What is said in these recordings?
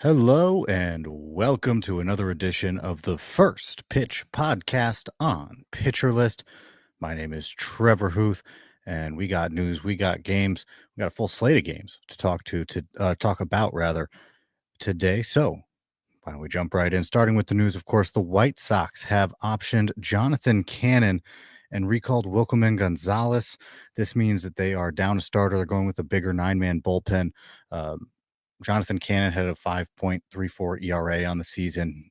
Hello and welcome to another edition of the First Pitch podcast on Pitcher List. My name is Trevor Hooth, and we got news, we got games, we got a full slate of games to talk about rather today. So why don't we jump right in? Starting with the news, of course, the White Sox have optioned Jonathan Cannon and recalled Wilkerman Gonzalez. This means that they are down a starter. They're going with a bigger nine-man bullpen. Um, Jonathan Cannon had a 5.34 ERA on the season,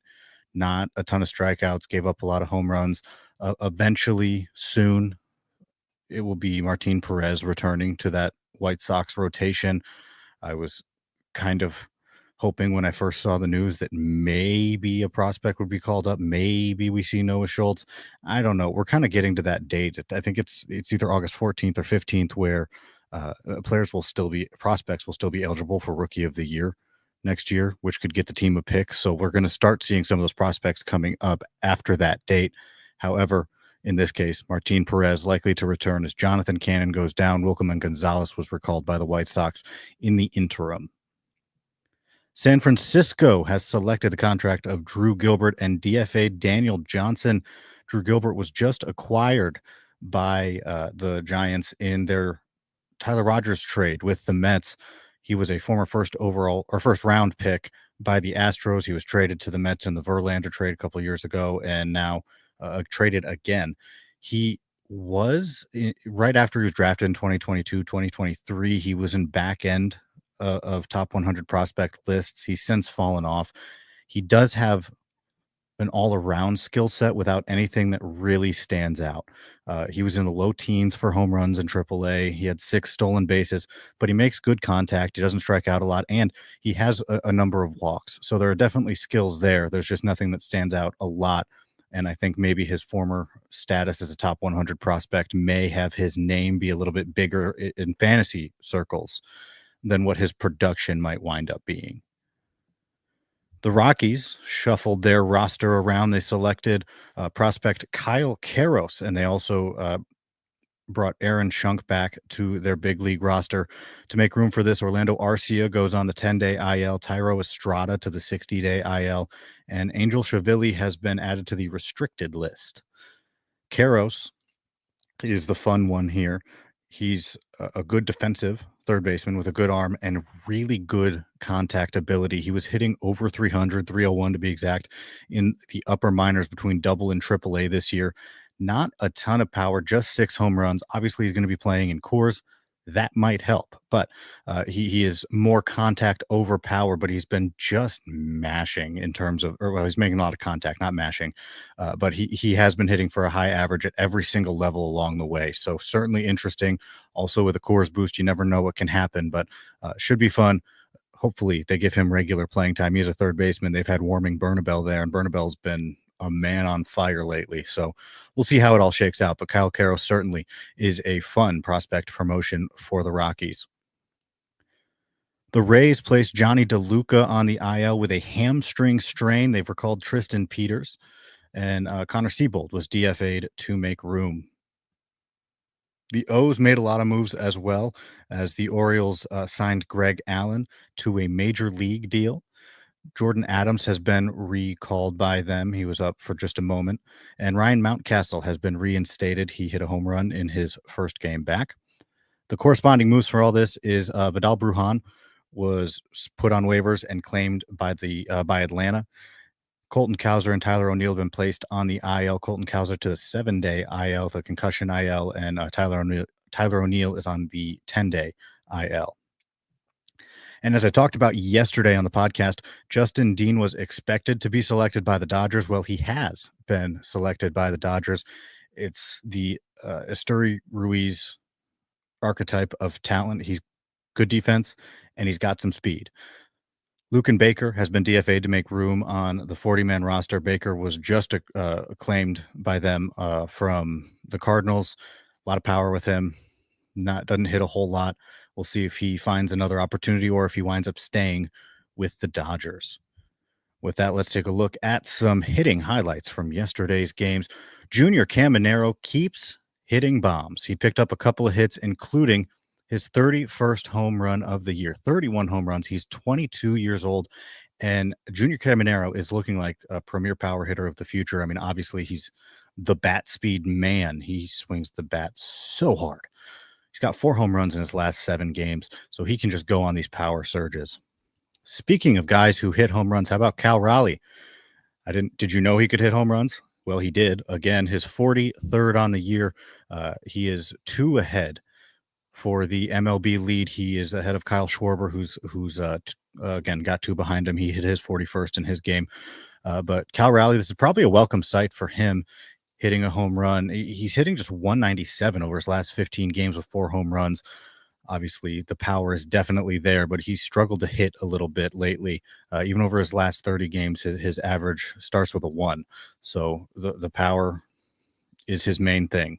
not a ton of strikeouts, gave up a lot of home runs. Eventually, soon, it will be Martin Perez returning to that White Sox rotation. I was kind of hoping when I first saw the news that maybe a prospect would be called up. Maybe we see Noah Schultz. I don't know. We're kind of getting to that date. I think it's either August 14th or 15th where prospects will still be eligible for Rookie of the Year next year, which could get the team a pick. So we're going to start seeing some of those prospects coming up after that date. However, in this case, Martin Perez likely to return as Jonathan Cannon goes down. Wilkerman Gonzalez was recalled by the White Sox in the interim. San Francisco has selected the contract of Drew Gilbert and DFA Daniel Johnson. Drew Gilbert was just acquired by the Giants in their Tyler Rogers trade with the Mets. He was a former first round pick by the Astros. He was traded to the Mets in the Verlander trade a couple years ago and now traded again. He was right after he was drafted in 2022, 2023. He was in back end of top 100 prospect lists. He's since fallen off. He does have an all-around skill set without anything that really stands out. He was in the low teens for home runs in AAA. He had 6 stolen bases, but he makes good contact. He doesn't strike out a lot, and he has a number of walks. So there are definitely skills there. There's just nothing that stands out a lot. And I think maybe his former status as a top 100 prospect may have his name be a little bit bigger in fantasy circles than what his production might wind up being. The Rockies shuffled their roster around. They selected prospect Kyle Karros, and they also brought Aaron Schunk back to their big league roster. To make room for this, Orlando Arcia goes on the 10-day IL, Tyro Estrada to the 60-day IL, and Angel Shavili has been added to the restricted list. Karros is the fun one here. He's a good defensive third baseman with a good arm and really good contact ability. He was hitting over 300, 301 to be exact, in the upper minors between double and triple A this year. Not a ton of power, just 6 home runs. Obviously, he's going to be playing in Coors. That might help, but he is more contact over power, but he's been just mashing in terms of, he's making a lot of contact, not mashing, but he has been hitting for a high average at every single level along the way. So certainly interesting. Also with a Coors boost, you never know what can happen, but should be fun. Hopefully they give him regular playing time. He's a third baseman. They've had Warming Bernabel there, and Bernabel's been a man on fire lately. So we'll see how it all shakes out. But Kyle Karros certainly is a fun prospect promotion for the Rockies. The Rays placed Johnny DeLuca on the IL with a hamstring strain. They've recalled Tristan Peters, and Connor Siebold was DFA'd to make room. The O's made a lot of moves as well, as the Orioles signed Greg Allen to a major league deal. Jordan Adams has been recalled by them. He was up for just a moment. And Ryan Mountcastle has been reinstated. He hit a home run in his first game back. The corresponding moves for all this is Vidal Brujan was put on waivers and claimed by Atlanta. Colton Cowser and Tyler O'Neill have been placed on the IL. Colton Cowser to the 7-day IL, the concussion IL, and Tyler O'Neill is on the 10-day IL. And as I talked about yesterday on the podcast, Justin Dean was expected to be selected by the Dodgers. Well, he has been selected by the Dodgers. It's the Esteury Ruiz archetype of talent. He's good defense, and he's got some speed. Lucan Baker has been DFA'd to make room on the 40-man roster. Baker was just claimed by them from the Cardinals. A lot of power with him. Doesn't hit a whole lot. We'll see if he finds another opportunity or if he winds up staying with the Dodgers. With that, let's take a look at some hitting highlights from yesterday's games. Junior Caminero keeps hitting bombs. He picked up a couple of hits, including His 31st home run of the year, 31 home runs. He's 22 years old. And Junior Caminero is looking like a premier power hitter of the future. I mean, obviously, he's the bat speed man. He swings the bat so hard. He's got 4 home runs in his last 7 games, so he can just go on these power surges. Speaking of guys who hit home runs, how about Cal Raleigh? Did you know he could hit home runs? Well, he did. Again, his 43rd on the year. He is 2 ahead for the MLB lead. He is ahead of Kyle Schwarber, who's again got 2 behind him. He hit his 41st in his game. But Cal Raleigh, this is probably a welcome sight for him, hitting a home run. He's hitting just 197 over his last 15 games with 4 home runs. Obviously, the power is definitely there, but he's struggled to hit a little bit lately. Even over his last 30 games, his average starts with a 1. So the power is his main thing.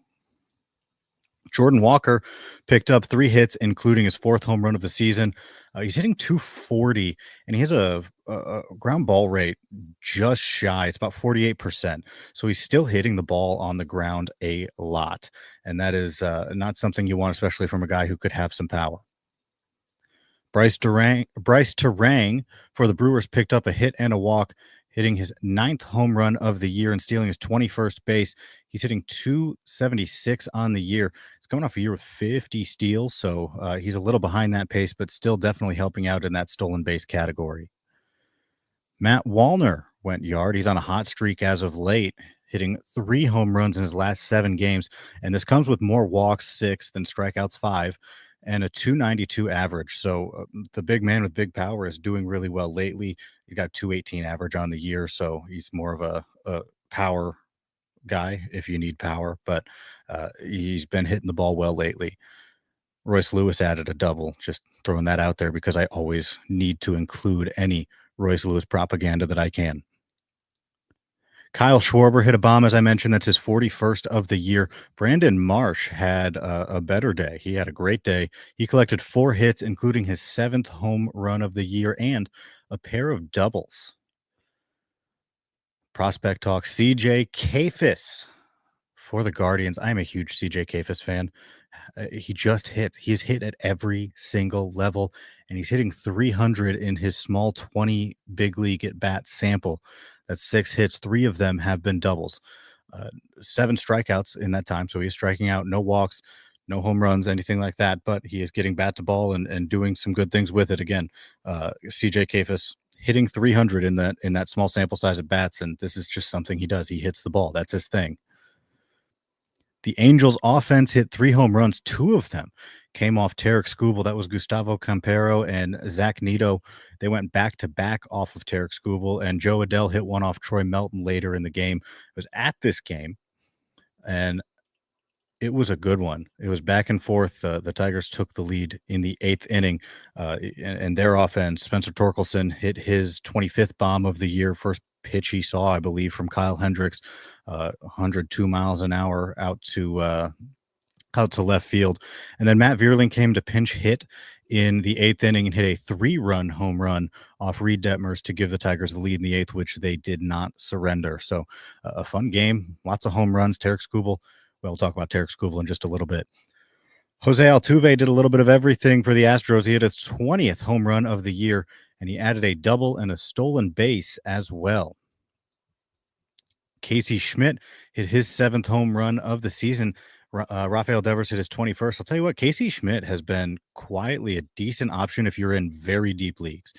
Jordan Walker picked up 3 hits, including his 4th home run of the season. He's hitting 240, and he has a ground ball rate just shy. It's about 48%. So he's still hitting the ball on the ground a lot. And that is not something you want, especially from a guy who could have some power. Bryce Terang for the Brewers picked up a hit and a walk, hitting his 9th home run of the year and stealing his 21st base. He's hitting 276 on the year. He's coming off a year with 50 steals, so he's a little behind that pace, but still definitely helping out in that stolen base category. Matt Wallner went yard. He's on a hot streak as of late, hitting 3 home runs in his last 7 games, and this comes with more walks, 6, than strikeouts, 5, and a 292 average. So the big man with big power is doing really well lately. He's got a 218 average on the year, so he's more of a power guy if you need power, but he's been hitting the ball well lately. Royce Lewis added a double, just throwing that out there because I always need to include any Royce Lewis propaganda that I can. Kyle Schwarber hit a bomb, as I mentioned. That's his 41st of the year. Brandon Marsh had a better day. He had a great day. He collected 4 hits, including his 7th home run of the year and a pair of doubles. Prospect talk, CJ Kayfus for the Guardians. I'm a huge CJ Kayfus fan. He just hits. He's hit at every single level, and he's hitting 300 in his small 20 big league at bat sample. That's 6 hits. 3 of them have been doubles. 7 strikeouts in that time, so he's striking out. No walks, no home runs, anything like that, but he is getting bat to ball and doing some good things with it. Again, CJ Kayfus hitting 300 in that small sample size of bats, and this is just something he does. He hits the ball. That's his thing. The Angels offense hit 3 home runs. 2 of them came off Tarek Skubal. That was Gustavo Campero and Zach Nito. They went back-to-back off of Tarek Skubal, and Joe Adell hit one off Troy Melton later in the game. It was at this game, and it was a good one. It was back and forth. The Tigers took the lead in the 8th inning, and their offense, Spencer Torkelson hit his 25th bomb of the year, first pitch he saw, I believe, from Kyle Hendricks, 102 miles an hour out to left field. And then Matt Vierling came to pinch hit in the 8th inning and hit a 3-run home run off Reed Detmers to give the Tigers the lead in the 8th, which they did not surrender. So a fun game, lots of home runs. Tarek Skubal, we'll talk about Tarek Skubal in just a little bit. Jose Altuve did a little bit of everything for the Astros. He hit his 20th home run of the year, and he added a double and a stolen base as well. Casey Schmidt hit his 7th home run of the season. Rafael Devers hit his 21st. I'll tell you what, Casey Schmidt has been quietly a decent option if you're in very deep leagues.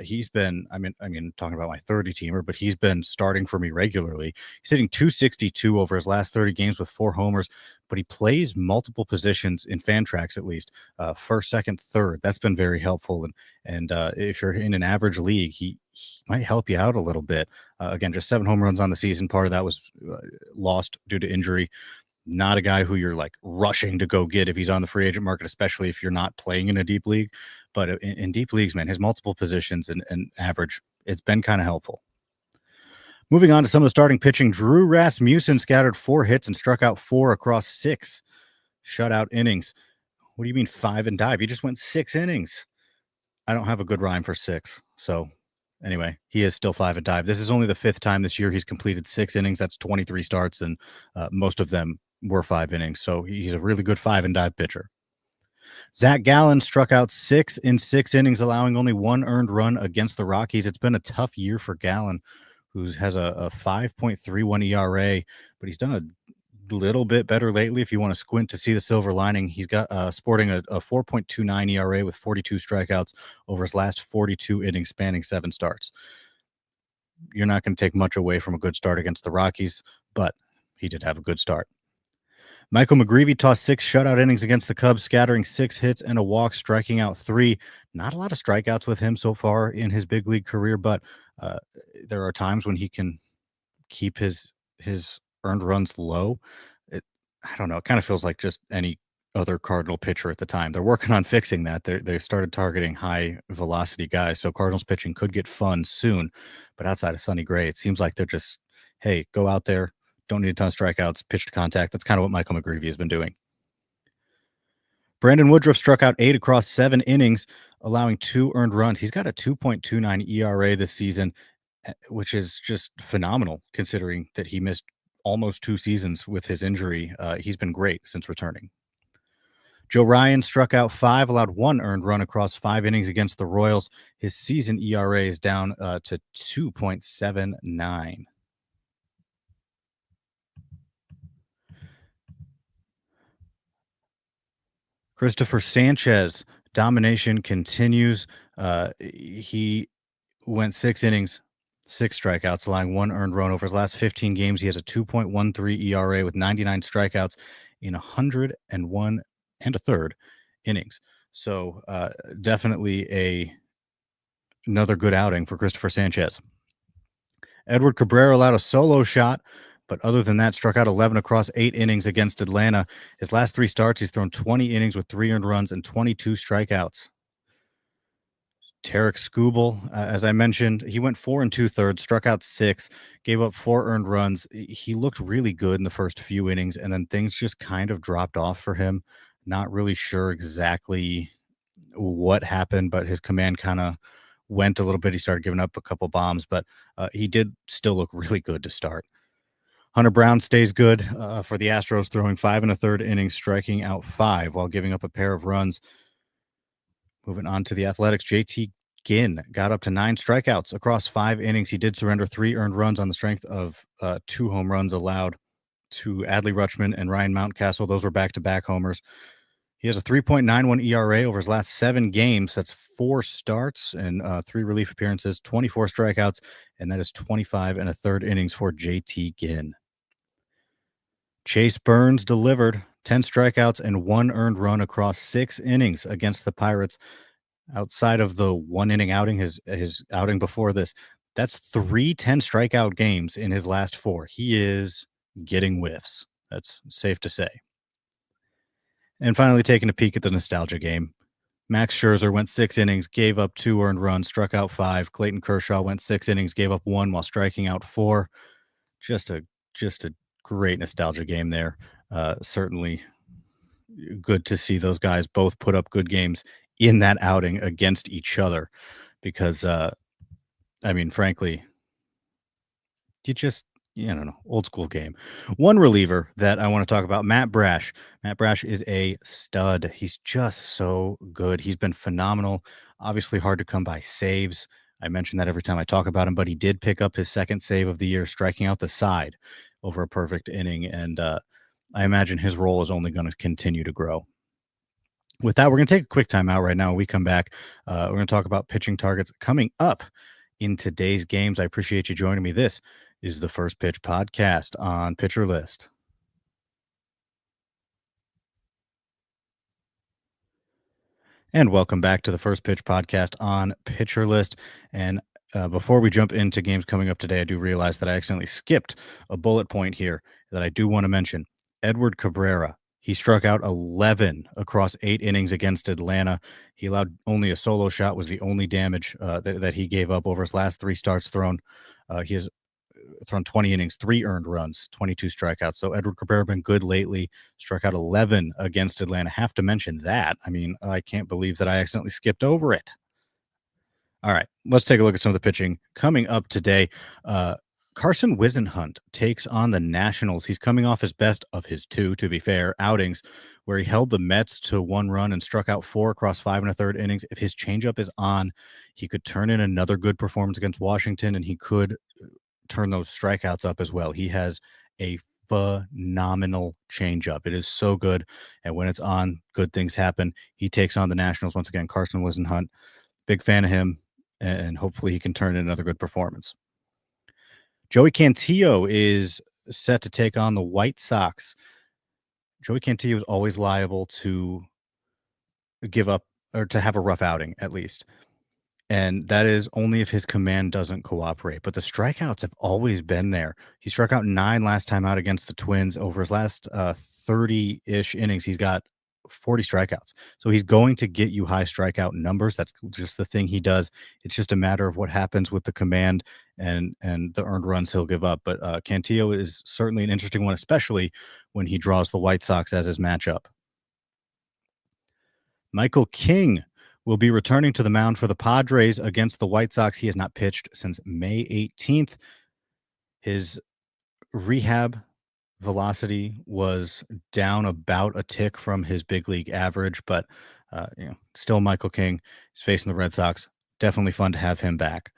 He's been, I mean, talking about my 30-teamer, but he's been starting for me regularly. He's hitting 262 over his last 30 games with 4 homers, but he plays multiple positions in Fantrax, at least, first, second, third. That's been very helpful. And if you're in an average league, he might help you out a little bit. Again, just 7 home runs on the season. Part of that was lost due to injury. Not a guy who you're like rushing to go get if he's on the free agent market, especially if you're not playing in a deep league. But in deep leagues, man, his multiple positions and average, it's been kind of helpful. Moving on to some of the starting pitching, Drew Rasmussen scattered 4 hits and struck out 4 across 6 shutout innings. What do you mean 5 and dive? He just went 6 innings. I don't have a good rhyme for 6. So anyway, he is still 5 and dive. This is only the 5th time this year he's completed 6 innings. That's 23 starts, and most of them were 5 innings. So he's a really good 5 and dive pitcher. Zach Gallen struck out 6 in 6 innings, allowing only one earned run against the Rockies. It's been a tough year for Gallen, who has a 5.31 ERA, but he's done a little bit better lately. If you want to squint to see the silver lining, he's got sporting a 4.29 ERA with 42 strikeouts over his last 42 innings spanning 7 starts. You're not going to take much away from a good start against the Rockies, but he did have a good start. Michael McGreevy tossed 6 shutout innings against the Cubs, scattering 6 hits and a walk, striking out 3. Not a lot of strikeouts with him so far in his big league career, but uh, there are times when he can keep his earned runs low. I don't know. It kind of feels like just any other Cardinal pitcher at the time. They're working on fixing that. They started targeting high velocity guys, so Cardinals pitching could get fun soon. But outside of Sonny Gray, it seems like they're just, hey, go out there, don't need a ton of strikeouts, pitch to contact. That's kind of what Michael McGreevy has been doing. Brandon Woodruff struck out 8 across 7 innings, allowing 2 earned runs. He's got a 2.29 ERA this season, which is just phenomenal considering that he missed almost 2 seasons with his injury. He's been great since returning. Joe Ryan struck out 5, allowed 1 earned run across 5 innings against the Royals. His season ERA is down to 2.79. Christopher Sanchez, domination continues. He went 6 innings, 6 strikeouts, allowing 1 earned run over his last 15 games. He has a 2.13 ERA with 99 strikeouts in 101 and a third innings. So definitely another good outing for Christopher Sanchez. Edward Cabrera allowed a solo shot, but other than that, struck out 11 across 8 innings against Atlanta. His last 3 starts, he's thrown 20 innings with 3 earned runs and 22 strikeouts. Tarek Skubal, as I mentioned, he went 4 2/3, struck out 6, gave up 4 earned runs. He looked really good in the first few innings, and then things just kind of dropped off for him. Not really sure exactly what happened, but his command kind of went a little bit. He started giving up a couple bombs, but he did still look really good to start. Hunter Brown stays good for the Astros, throwing 5 1/3 innings, striking out 5 while giving up a pair of runs. Moving on to the Athletics, JT Ginn got up to 9 strikeouts across 5 innings. He did surrender 3 earned runs on the strength of 2 home runs allowed to Adley Rutschman and Ryan Mountcastle. Those were back-to-back homers. He has a 3.91 ERA over his last 7 games. That's 4 starts and 3 relief appearances, 24 strikeouts, and that is 25 1/3 innings for JT Ginn. Chase Burns delivered 10 strikeouts and 1 earned run across 6 innings against the Pirates. Outside of the 1 inning outing, his outing before this, that's 3 10 strikeout games in his last 4. He is getting whiffs. That's safe to say. And finally, taking a peek at the nostalgia game. Max Scherzer went 6 innings, gave up 2 earned runs, struck out 5. Clayton Kershaw went 6 innings, gave up 1 while striking out 4. Just a great nostalgia game there. Certainly good to see those guys both put up good games in that outing against each other because, frankly, I don't know, old school game. One reliever that I want to talk about, Matt Brash. Matt Brash is a stud. He's just so good. He's been phenomenal. Obviously hard to come by saves. I mention that every time I talk about him, but he did pick up his second save of the year, striking out the side over a perfect inning. And I imagine his role is only going to continue to grow. With that, we're going to take a quick time out right now. When we come back, we're going to talk about pitching targets coming up in today's games. I appreciate you joining me. This is the First Pitch Podcast on Pitcher List. And welcome back to the First Pitch Podcast on Pitcher List. And before we jump into games coming up today, I do realize that I accidentally skipped a bullet point here that I do want to mention. Edward Cabrera. He struck out 11 across 8 innings against Atlanta. He allowed only a solo shot, was the only damage that he gave up over his last 3 starts thrown. He has thrown 20 innings, 3 earned runs, 22 strikeouts. So Edward Cabrera been good lately. Struck out 11 against Atlanta. Have to mention that. I can't believe that I accidentally skipped over it. All right, let's take a look at some of the pitching coming up today. Carson Whisenhunt takes on the Nationals. He's coming off his best of his two, to be fair, outings where he held the Mets to one run and struck out four across 5 1/3 innings. If his changeup is on, he could turn in another good performance against Washington, and he could turn those strikeouts up as well. He has a phenomenal changeup. It is so good, and when it's on, good things happen. He takes on the Nationals once again. Carson Whisenhunt, big fan of him, and hopefully he can turn in another good performance. Joey Cantillo is set to take on the White Sox. Joey Cantillo is always liable to give up or to have a rough outing, at least. And that is only if his command doesn't cooperate. But the strikeouts have always been there. He struck out 9 last time out against the Twins. Over his last 30-ish innings, he's got 40 strikeouts. So he's going to get you high strikeout numbers. That's just the thing he does. It's just a matter of what happens with the command and the earned runs he'll give up. But Cantillo is certainly an interesting one, especially when he draws the White Sox as his matchup. Michael King will be returning to the mound for the Padres against the White Sox. He has not pitched since May 18th. His rehab velocity was down about a tick from his big league average, but still Michael King is facing the Red Sox. Definitely fun to have him back.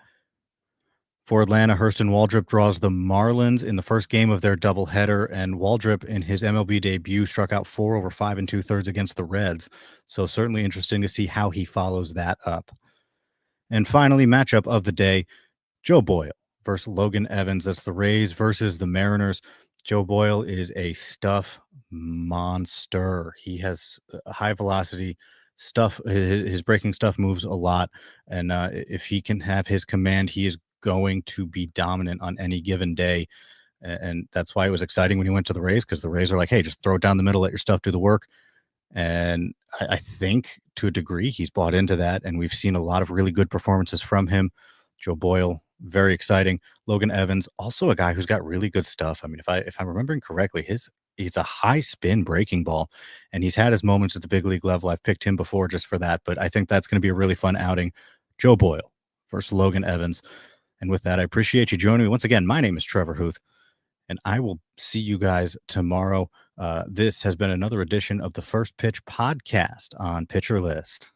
For Atlanta, Hurston Waldrop draws the Marlins in the first game of their doubleheader, and Waldrop in his MLB debut struck out 4 over 5 2/3 against the Reds. So certainly interesting to see how he follows that up. And finally, matchup of the day, Joe Boyle versus Logan Evans. That's the Rays versus the Mariners. Joe Boyle is a stuff monster. He has high velocity stuff. His breaking stuff moves a lot. And if he can have his command, he is going to be dominant on any given day. And that's why it was exciting when he went to the Rays, because the Rays are like, hey, just throw it down the middle, let your stuff do the work. And I think to a degree he's bought into that. And we've seen a lot of really good performances from him. Joe Boyle, very exciting. Logan Evans, also a guy who's got really good stuff. I mean, if I'm remembering correctly, he's a high spin breaking ball, and he's had his moments at the big league level. I've picked him before just for that, but I think that's going to be a really fun outing. Joe Boyle versus Logan Evans. And with that, I appreciate you joining me. Once again, my name is Trevor Hooth, and I will see you guys tomorrow. This has been another edition of the First Pitch Podcast on Pitcher List.